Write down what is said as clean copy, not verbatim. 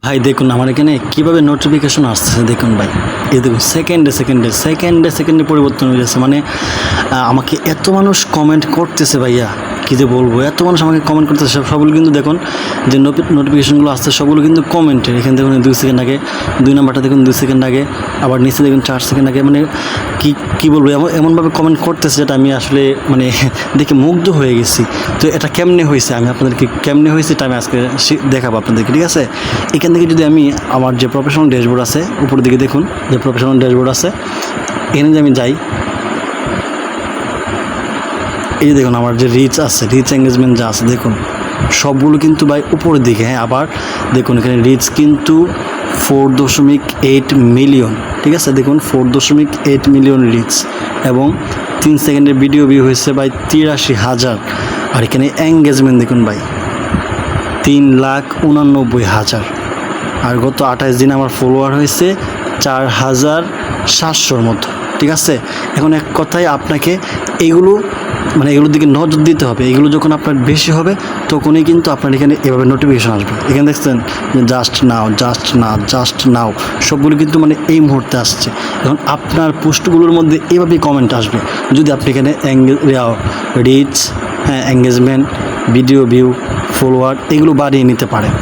ভাই দেখুন আমার এখানে কীভাবে নোটিফিকেশন আসছে দেখুন ভাই, এই দেখুন সেকেন্ডে পরিবর্তন হয়ে যাচ্ছে। মানে আমাকে এত মানুষ কমেন্ট করতেছে ভাইয়া, কী যে বলবো, এত মানুষ আমাকে কমেন্ট করতেছে। সবগুলো কিন্তু দেখুন যে নোটিফিকেশনগুলো আসছে সবগুলো কিন্তু কমেন্টের। এখানে দেখুন 2 সেকেন্ড আগে, 2 নাম্বারটা দেখুন 2 সেকেন্ড আগে, আবার নিচে দেখুন 4 সেকেন্ড আগে। মানে কী বলবো, এমনভাবে কমেন্ট করতেছে যেটা আমি আসলে মানে দেখে মুগ্ধ হয়ে গেছি। তো এটা কেমনে হয়েছে, আমি আপনাদেরকে কেমনে হয়েছে এটা আমি আজকে দেখাবো আপনাদেরকে, ঠিক আছে? এখান থেকে যদি আমি আমার যে প্রফেশনাল ড্যাশবোর্ড আছে, উপরের দিকে দেখুন যে প্রফেশনাল ড্যাশবোর্ড আছে, এখানে যদি আমি যাই, এই যে দেখুন আমার যে রিচ আছে, রিচ এঙ্গেজমেন্ট যা আছে দেখুন সবগুলো কিন্তু ভাই উপরের দিকে। হ্যাঁ, আবার দেখুন এখানে রিচ কিন্তু 4.8 মিলিয়ন, ঠিক আছে? দেখুন 4.8 মিলিয়ন রিচ, এবং 3 সেকেন্ডের ভিডিও ভিউ হয়েছে ভাই 83,000। আর এখানে এঙ্গেজমেন্ট দেখুন ভাই 3,89,000। আর গত 28 দিন আমার ফলোয়ার হয়েছে 4,700-র মতো, ঠিক আছে? এখন এক কথায় আপনাকে এগুলোর দিকে নজর দিতে হবে। এগুলো যখন আপনার বেশি হবে তখনই কিন্তু আপনার এখানে এভাবে নোটিফিকেশন আসবে। এখানে দেখছেন যে জাস্ট নাও সবগুলো কিন্তু মানে এই মুহূর্তে আসছে। এখন আপনার পোস্টগুলোর মধ্যে এভাবেই কমেন্ট আসবে যদি আপনি এখানে reach, engagement, video view, follower এগুলো বাড়িয়ে নিতে পারেন।